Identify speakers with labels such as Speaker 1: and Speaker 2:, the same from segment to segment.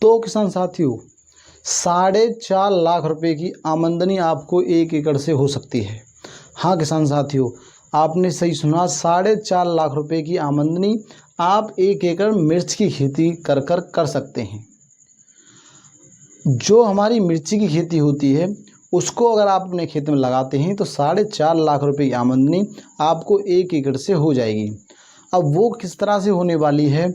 Speaker 1: तो किसान साथियों 4.5 लाख रुपए की आमदनी आपको 1 एकड़ से हो सकती है। हाँ किसान साथियों, आपने सही सुना, 4.5 लाख रुपए की आमदनी आप 1 एकड़ मिर्च की खेती कर सकते हैं। जो हमारी मिर्ची की खेती होती है उसको अगर आप अपने खेत में लगाते हैं तो 4.5 लाख रुपए की आमदनी आपको 1 एकड़ से हो जाएगी। अब वो किस तरह से होने वाली है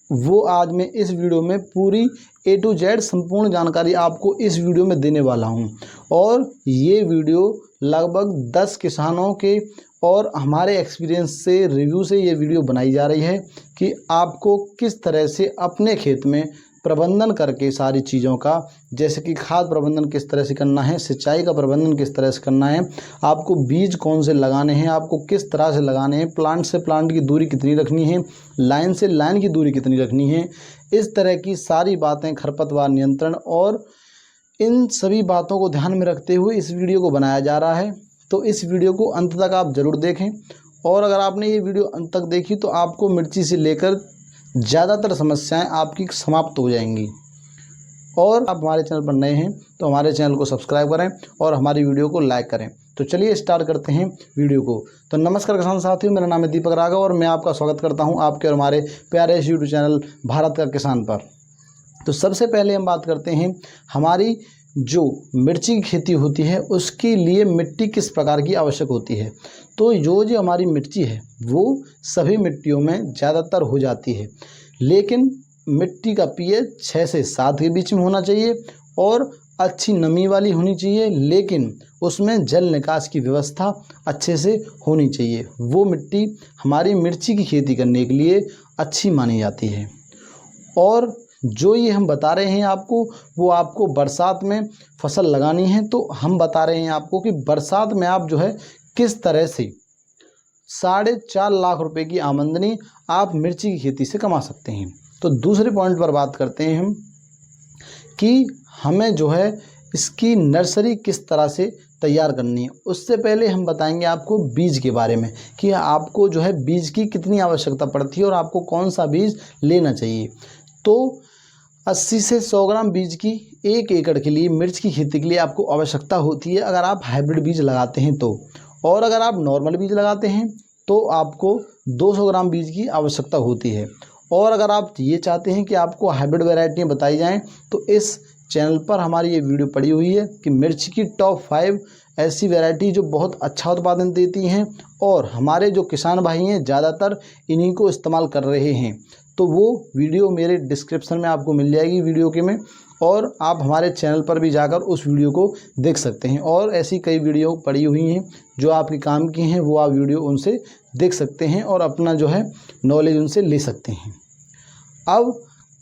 Speaker 1: वो आज मैं इस वीडियो में पूरी A to Z संपूर्ण जानकारी आपको इस वीडियो में देने वाला हूं। और ये वीडियो लगभग 10 किसानों के और हमारे एक्सपीरियंस से रिव्यू से ये वीडियो बनाई जा रही है कि आपको किस तरह से अपने खेत में प्रबंधन करके सारी चीज़ों का, जैसे कि खाद प्रबंधन किस तरह से करना है, सिंचाई का प्रबंधन किस तरह से करना है, आपको बीज कौन से लगाने हैं, आपको किस तरह से लगाने हैं, प्लांट से प्लांट की दूरी कितनी रखनी है, लाइन से लाइन की दूरी कितनी रखनी है, इस तरह की सारी बातें, खरपतवार नियंत्रण और इन सभी बातों को ध्यान में रखते हुए इस वीडियो को बनाया जा रहा है। तो इस वीडियो को अंत तक आप ज़रूर देखें और अगर आपने ये वीडियो अंत तक देखी तो आपको मिर्ची से लेकर ज़्यादातर समस्याएं आपकी समाप्त हो जाएंगी। और आप हमारे चैनल पर नए हैं तो हमारे चैनल को सब्सक्राइब करें और हमारी वीडियो को लाइक करें। तो चलिए स्टार्ट करते हैं वीडियो को। तो नमस्कार किसान साथियों, मेरा नाम है दीपक राघव और मैं आपका स्वागत करता हूं आपके और हमारे प्यारे यूट्यूब चैनल भारत का किसान पर। तो सबसे पहले हम बात करते हैं हमारी जो मिर्ची की खेती होती है उसके लिए मिट्टी किस प्रकार की आवश्यक होती है। तो जो हमारी मिर्ची है वो सभी मिट्टियों में ज़्यादातर हो जाती है, लेकिन मिट्टी का pH 6 से 7 के बीच में होना चाहिए और अच्छी नमी वाली होनी चाहिए, लेकिन उसमें जल निकास की व्यवस्था अच्छे से होनी चाहिए। वो मिट्टी हमारी मिर्ची की खेती करने के लिए अच्छी मानी जाती है। और जो ये हम बता रहे हैं आपको वो आपको बरसात में फसल लगानी है, तो हम बता रहे हैं आपको कि बरसात में आप जो है किस तरह से 4.5 लाख रुपए की आमदनी आप मिर्ची की खेती से कमा सकते हैं। तो दूसरे पॉइंट पर बात करते हैं हम कि हमें जो है इसकी नर्सरी किस तरह से तैयार करनी है। उससे पहले हम बताएंगे आपको बीज के बारे में कि आपको जो है बीज की कितनी आवश्यकता पड़ती है और आपको कौन सा बीज लेना चाहिए। तो 80 से 100 ग्राम बीज की 1 एकड़ के लिए मिर्च की खेती के लिए आपको आवश्यकता होती है अगर आप हाइब्रिड बीज लगाते हैं तो। और अगर आप नॉर्मल बीज लगाते हैं तो आपको 200 ग्राम बीज की आवश्यकता होती है। और अगर आप ये चाहते हैं कि आपको हाइब्रिड वैरायटियाँ बताई जाएं तो इस चैनल पर हमारी ये वीडियो पड़ी हुई है कि मिर्च की टॉप 5 ऐसी वैरायटी जो बहुत अच्छा उत्पादन देती हैं और हमारे जो किसान भाई हैं ज़्यादातर इन्हीं को इस्तेमाल कर रहे हैं। तो वो वीडियो मेरे डिस्क्रिप्शन में आपको मिल जाएगी वीडियो के में, और आप हमारे चैनल पर भी जाकर उस वीडियो को देख सकते हैं। और ऐसी कई वीडियो पड़ी हुई हैं जो आपके काम की हैं, वो आप वीडियो उनसे देख सकते हैं और अपना जो है नॉलेज उनसे ले सकते हैं।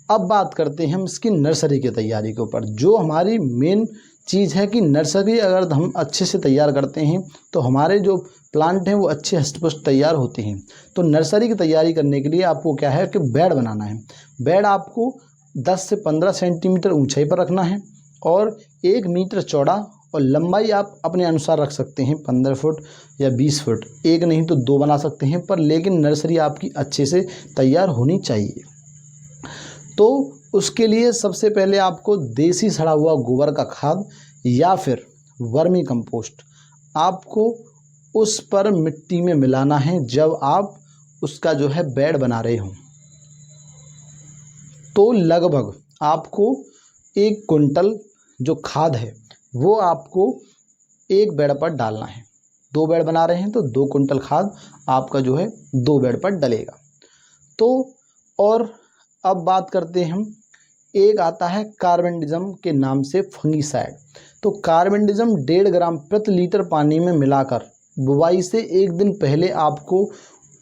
Speaker 1: अब बात करते हैं हम इसकी नर्सरी की तैयारी के ऊपर। जो हमारी मेन चीज़ है कि नर्सरी अगर हम अच्छे से तैयार करते हैं तो हमारे जो प्लांट हैं वो अच्छे हष्ट-पुष्ट तैयार होते हैं। तो नर्सरी की तैयारी करने के लिए आपको क्या है कि बेड बनाना है। बेड आपको 10 से 15 सेंटीमीटर ऊंचाई पर रखना है और 1 मीटर चौड़ा, और लंबाई आप अपने अनुसार रख सकते हैं 15 फुट या 20 फुट, एक नहीं तो 2 बना सकते हैं, पर लेकिन नर्सरी आपकी अच्छे से तैयार होनी चाहिए। तो उसके लिए सबसे पहले आपको देसी सड़ा हुआ गोबर का खाद या फिर वर्मी कंपोस्ट आपको उस पर मिट्टी में मिलाना है जब आप उसका जो है बेड बना रहे हो। तो लगभग आपको 1 कुंटल जो खाद है वो आपको 1 बेड पर डालना है। 2 बेड बना रहे हैं तो 2 कुंटल खाद आपका जो है 2 बेड पर डलेगा। तो और अब बात करते हैं हम, एक आता है कार्बेंडिज्म के नाम से फंगीसाइड। तो कार्बेंडिज्म 1.5 ग्राम प्रति लीटर पानी में मिलाकर बुवाई से 1 दिन पहले आपको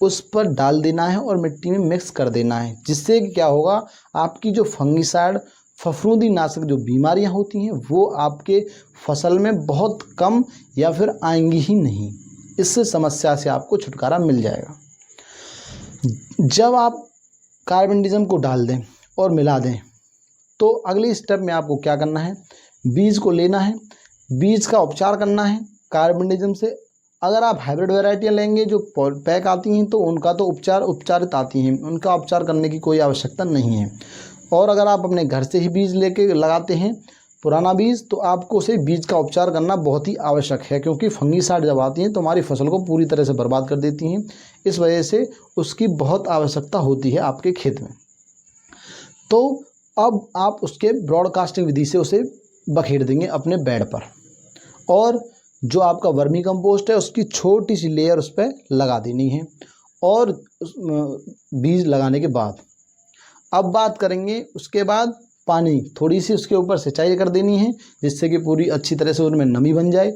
Speaker 1: उस पर डाल देना है और मिट्टी में मिक्स कर देना है, जिससे कि क्या होगा, आपकी जो फंगीसाइड फफूंदी नाशक जो बीमारियां होती हैं वो आपके फसल में बहुत कम या फिर आएंगी ही नहीं। इस समस्या से आपको छुटकारा मिल जाएगा। जब आप कार्बेंडिज्म को डाल दें और मिला दें तो अगली स्टेप में आपको क्या करना है, बीज को लेना है, बीज का उपचार करना है कार्बेंडिज्म से। अगर आप हाइब्रिड वैरायटियाँ लेंगे जो पैक आती हैं तो उनका तो उपचारित आती हैं, उनका उपचार करने की कोई आवश्यकता नहीं है। और अगर आप अपने घर से ही बीज लेके लगाते हैं पुराना बीज, तो आपको उसे बीज का उपचार करना बहुत ही आवश्यक है, क्योंकि फंगीसाइड जब आती हैं तो हमारी फसल को पूरी तरह से बर्बाद कर देती हैं। इस वजह से उसकी बहुत आवश्यकता होती है आपके खेत में। तो अब आप उसके ब्रॉडकास्टिंग विधि से उसे बखेर देंगे अपने बेड पर, और जो आपका वर्मी कंपोस्ट है उसकी छोटी सी लेयर उस पर लगा देनी है। और बीज लगाने के बाद अब बात करेंगे, उसके बाद पानी थोड़ी सी उसके ऊपर सिंचाई कर देनी है, जिससे कि पूरी अच्छी तरह से उनमें नमी बन जाए।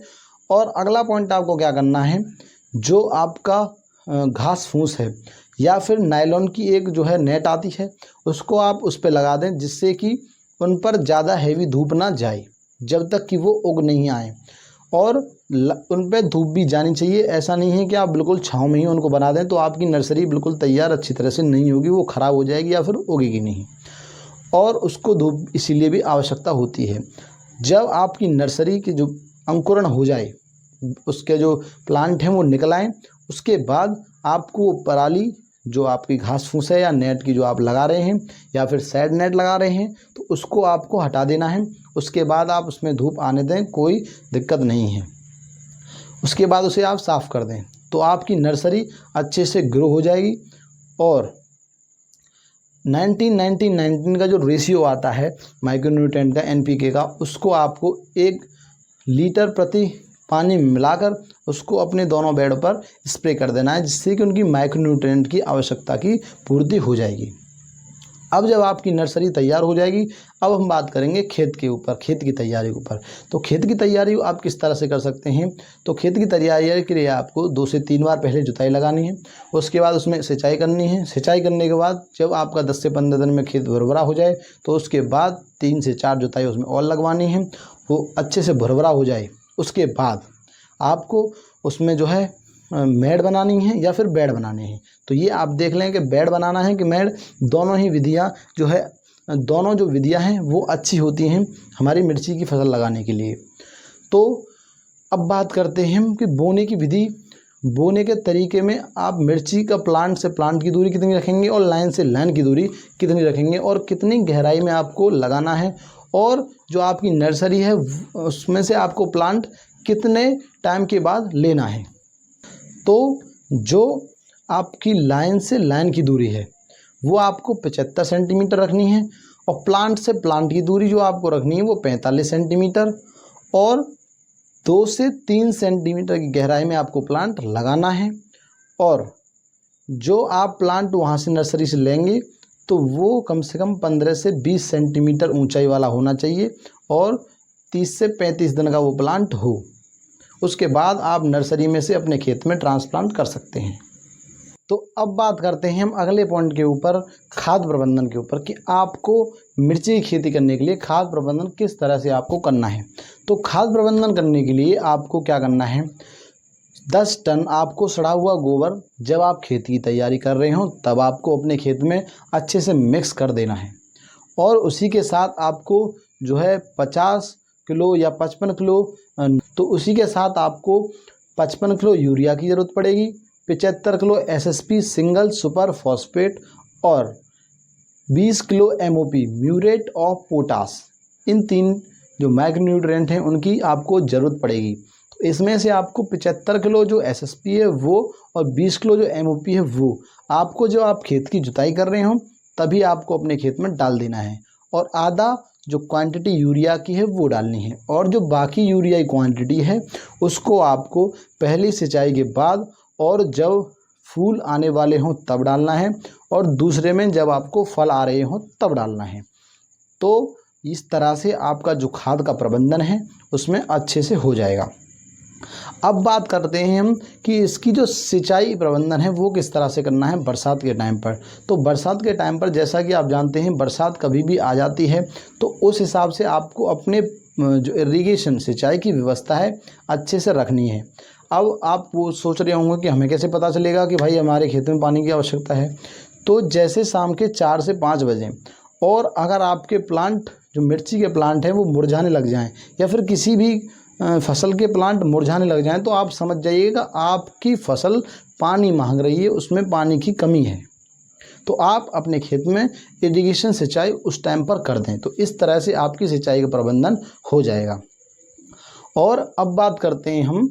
Speaker 1: और अगला पॉइंट आपको क्या करना है, जो आपका घास फूस है या फिर नायलॉन की एक जो है नेट आती है, उसको आप उस पर लगा दें, जिससे कि उन पर ज़्यादा हैवी धूप ना जाए जब तक कि वो उग नहीं आए। और उन पर धूप भी जानी चाहिए। ऐसा नहीं है कि आप बिल्कुल छाँव में ही उनको बना दें, तो आपकी नर्सरी बिल्कुल तैयार अच्छी तरह से नहीं होगी, वो ख़राब हो जाएगी या फिर उगेगी नहीं। और उसको धूप इसीलिए भी आवश्यकता होती है। जब आपकी नर्सरी की जो अंकुरण हो जाए, उसके जो प्लांट हैं वो निकल आएँ, उसके बाद आपको वो पराली जो आपकी घास फूस है या नेट की जो आप लगा रहे हैं या फिर साइड नेट लगा रहे हैं, तो उसको आपको हटा देना है। उसके बाद आप उसमें धूप आने दें, कोई दिक्कत नहीं है। उसके बाद उसे आप साफ़ कर दें, तो आपकी नर्सरी अच्छे से ग्रो हो जाएगी। और 19-19-19 का जो रेशियो आता है माइक्रोन्यूट्रिएंट का, NPK का, उसको आपको 1 लीटर प्रति पानी में मिलाकर उसको अपने दोनों बेड पर स्प्रे कर देना है, जिससे कि उनकी माइक्रोन्यूट्रिएंट की आवश्यकता की पूर्ति हो जाएगी। अब जब आपकी नर्सरी तैयार हो जाएगी, अब हम बात करेंगे खेत के ऊपर, खेत की तैयारी के ऊपर। तो खेत की तैयारी आप किस तरह से कर सकते हैं, तो खेत की तैयारी के लिए आपको 2 से 3 बार पहले जुताई लगानी है। उसके बाद उसमें सिंचाई करनी है। सिंचाई करने के बाद जब आपका 10 से 15 दिन में खेत भुरभुरा हो जाए, तो उसके बाद 3 से 4 जुताई उसमें और लगवानी है। वो अच्छे से भुरभुरा हो जाए, उसके बाद आपको उसमें जो है मेड़ बनानी है या फिर बेड बनाने हैं। तो ये आप देख लें कि बेड बनाना है कि मेड़, दोनों ही विधियाँ जो है, दोनों जो विधियाँ हैं वो अच्छी होती हैं हमारी मिर्ची की फसल लगाने के लिए। तो अब बात करते हैं कि बोने की विधि। बोने के तरीके में आप मिर्ची का प्लांट से प्लांट की दूरी कितनी रखेंगे और लाइन से लाइन की दूरी कितनी रखेंगे और कितनी गहराई में आपको लगाना है, और जो आपकी नर्सरी है उसमें से आपको प्लांट कितने टाइम के बाद लेना है। तो जो आपकी लाइन से लाइन की दूरी है वो आपको 75 सेंटीमीटर रखनी है, और प्लांट से प्लांट की दूरी जो आपको रखनी है वो 45 सेंटीमीटर, और 2 से 3 सेंटीमीटर की गहराई में आपको प्लांट लगाना है। और जो आप प्लांट वहाँ से नर्सरी से लेंगे तो वो कम से कम 15 से 20 सेंटीमीटर ऊंचाई वाला होना चाहिए, और 30 से 35 दिन का वो प्लांट हो। उसके बाद आप नर्सरी में से अपने खेत में ट्रांसप्लांट कर सकते हैं। तो अब बात करते हैं हम अगले पॉइंट के ऊपर, खाद प्रबंधन के ऊपर, कि आपको मिर्ची की खेती करने के लिए खाद प्रबंधन किस तरह से आपको करना है। तो खाद प्रबंधन करने के लिए आपको क्या करना है, 10 टन आपको सड़ा हुआ गोबर जब आप खेत की तैयारी कर रहे हो तब आपको अपने खेत में अच्छे से मिक्स कर देना है। और उसी के साथ आपको जो है 50 किलो या 55 किलो, तो उसी के साथ आपको 55 किलो यूरिया की ज़रूरत पड़ेगी, 75 kilo SSP single super phosphate, और 20 kilo MOP muriate of potash. इन 3 जो माइक्रोन्यूट्रिएंट हैं उनकी आपको ज़रूरत पड़ेगी। तो इसमें से आपको 75 किलो जो SSP है वो, और 20 किलो जो MOP है वो आपको, जो आप खेत की जुताई कर रहे हो तभी आपको अपने खेत में डाल देना है। और आधा जो क्वांटिटी यूरिया की है वो डालनी है, और जो बाकी यूरिया की क्वांटिटी है उसको आपको पहली सिंचाई के बाद और जब फूल आने वाले हों तब डालना है, और दूसरे में जब आपको फल आ रहे हों तब डालना है। तो इस तरह से आपका जो खाद का प्रबंधन है उसमें अच्छे से हो जाएगा। अब बात करते हैं हम कि इसकी जो सिंचाई प्रबंधन है वो किस तरह से करना है बरसात के टाइम पर। तो बरसात के टाइम पर जैसा कि आप जानते हैं बरसात कभी भी आ जाती है, तो उस हिसाब से आपको अपने जो इरिगेशन सिंचाई की व्यवस्था है अच्छे से रखनी है। अब आप वो सोच रहे होंगे कि हमें कैसे पता चलेगा कि भाई हमारे खेत में पानी की आवश्यकता है। तो जैसे शाम के 4 से 5 बजे, और अगर आपके प्लांट जो मिर्ची के प्लांट हैं वो मुरझाने लग जाएं या फिर किसी भी फसल के प्लांट मुरझाने लग जाएं, तो आप समझ जाइएगा आपकी फसल पानी मांग रही है, उसमें पानी की कमी है। तो आप अपने खेत में इरिगेशन सिंचाई उस टाइम पर कर दें, तो इस तरह से आपकी सिंचाई का प्रबंधन हो जाएगा। और अब बात करते हैं हम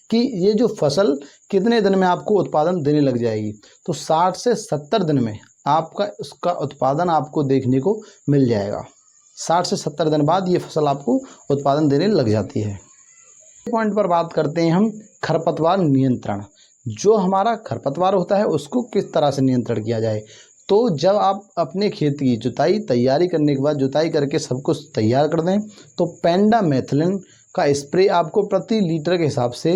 Speaker 1: कि ये जो फसल कितने दिन में आपको उत्पादन देने लग जाएगी। तो 60 से 70 दिन में आपका उसका उत्पादन आपको देखने को मिल जाएगा। 60 से 70 दिन बाद ये फसल आपको उत्पादन देने लग जाती है। पॉइंट पर बात करते हैं हम खरपतवार नियंत्रण। जो हमारा खरपतवार होता है उसको किस तरह से नियंत्रण किया जाए। तो जब आप अपने खेत की जुताई तैयारी करने के बाद जुताई करके सब कुछ तैयार कर दें तो पेंडामेथिलिन का स्प्रे आपको प्रति लीटर के हिसाब से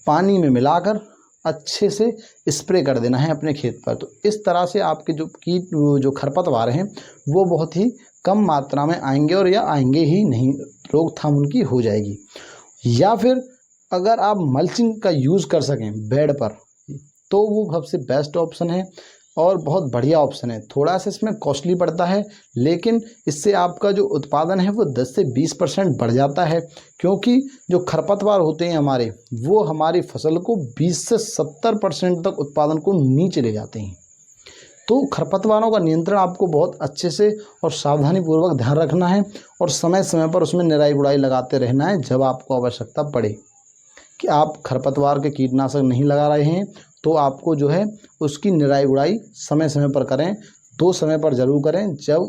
Speaker 1: पानी में मिलाकर अच्छे से स्प्रे कर देना है अपने खेत पर। तो इस तरह से आपके जो कीट जो खरपतवार हैं वो बहुत ही कम मात्रा में आएंगे और या आएंगे ही नहीं, रोकथाम उनकी हो जाएगी। या फिर अगर आप मल्चिंग का यूज़ कर सकें बेड पर तो वो सबसे बेस्ट ऑप्शन है और बहुत बढ़िया ऑप्शन है। थोड़ा सा इसमें कॉस्टली पड़ता है लेकिन इससे आपका जो उत्पादन है वो 10 से 20% बढ़ जाता है, क्योंकि जो खरपतवार होते हैं हमारे वो हमारी फसल को 20 से 70% तक उत्पादन को नीचे ले जाते हैं। तो खरपतवारों का नियंत्रण आपको बहुत अच्छे से और सावधानीपूर्वक ध्यान रखना है और समय समय पर उसमें निराई गुड़ाई लगाते रहना है। जब आपको आवश्यकता पड़े कि आप खरपतवार के कीटनाशक नहीं लगा रहे हैं तो आपको जो है उसकी निराई गुड़ाई समय समय पर करें। 2 समय पर ज़रूर करें, जब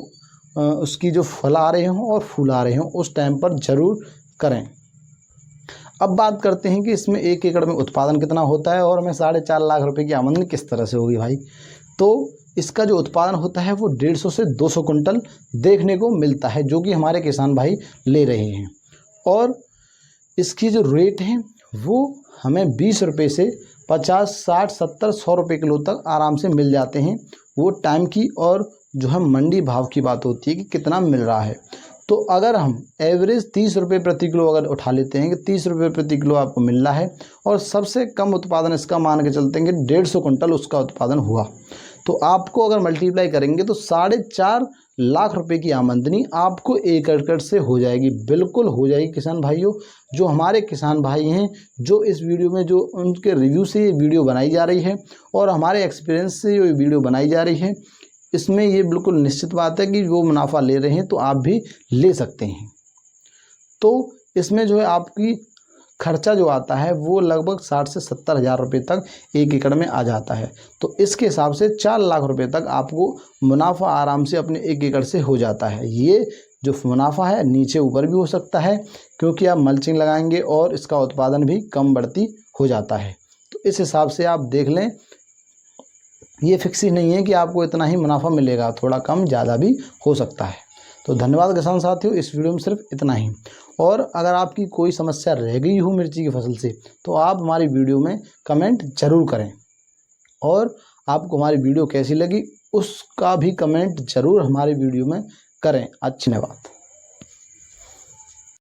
Speaker 1: उसकी जो फल आ रहे हों और फूल आ रहे हों उस टाइम पर ज़रूर करें। अब बात करते हैं कि इसमें 1 एकड़ में उत्पादन कितना होता है और हमें 4.5 लाख रुपए की आमदनी किस तरह से होगी भाई। तो इसका जो उत्पादन होता है वो 150 से 200 कुंटल देखने को मिलता है, जो कि हमारे किसान भाई ले रहे हैं। और इसकी जो रेट है वो हमें 20 रुपये से 50, 60, 70, 100 रुपये किलो तक आराम से मिल जाते हैं। वो टाइम की और जो है मंडी भाव की बात होती है कि कितना मिल रहा है। तो अगर हम एवरेज 30 रुपये प्रति किलो अगर उठा लेते हैं कि 30 रुपये प्रति किलो आपको मिल रहा है और सबसे कम उत्पादन इसका मान के चलते हैं कि 150 कुंटल उसका उत्पादन हुआ, तो आपको अगर मल्टीप्लाई करेंगे तो 4.5 लाख रुपए की आमदनी आपको 1 एकड़ से हो जाएगी। बिल्कुल हो जाएगी किसान भाइयों। जो हमारे किसान भाई हैं जो इस वीडियो में जो उनके रिव्यू से ये वीडियो बनाई जा रही है और हमारे एक्सपीरियंस से ये वीडियो बनाई जा रही है, इसमें ये बिल्कुल निश्चित बात है कि वो मुनाफा ले रहे हैं तो आप भी ले सकते हैं। तो इसमें जो है आपकी खर्चा जो आता है वो लगभग 60 से 70 हज़ार रुपये तक 1 एकड़ में आ जाता है। तो इसके हिसाब से 4 लाख रुपये तक आपको मुनाफा आराम से अपने 1 एकड़ से हो जाता है। ये जो मुनाफा है नीचे ऊपर भी हो सकता है क्योंकि आप मल्चिंग लगाएंगे और इसका उत्पादन भी कम बढ़ती हो जाता है। तो इस हिसाब से आप देख लें, ये फिक्स ही नहीं है कि आपको इतना ही मुनाफा मिलेगा, थोड़ा कम ज़्यादा भी हो सकता है। तो धन्यवाद किसान साथियों, इस वीडियो में सिर्फ इतना ही। और अगर आपकी कोई समस्या रह गई हो मिर्ची की फसल से तो आप हमारी वीडियो में कमेंट ज़रूर करें और आपको हमारी वीडियो कैसी लगी उसका भी कमेंट ज़रूर हमारी वीडियो में करें। धन्यवाद।